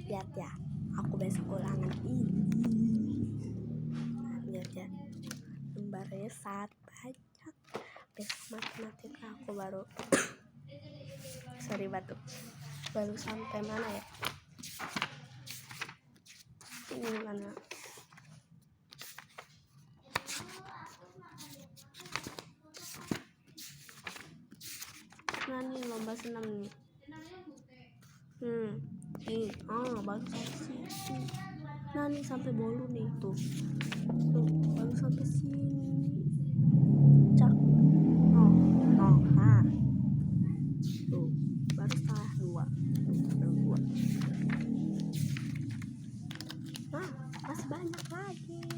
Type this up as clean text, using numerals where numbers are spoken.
lihat ya, aku besok ulangan ini. Lihat ya, lembarnya sangat banyak. Besok matematika aku baru sorry batuk, baru sampai mana ya, ini mana, nah nih lomba senam nih. Baru sampai sini. Nah nih sampai bolu nih tuh baru sampai sini. Cak. Nah. Tuh baru setengah dua. Nah masih banyak lagi.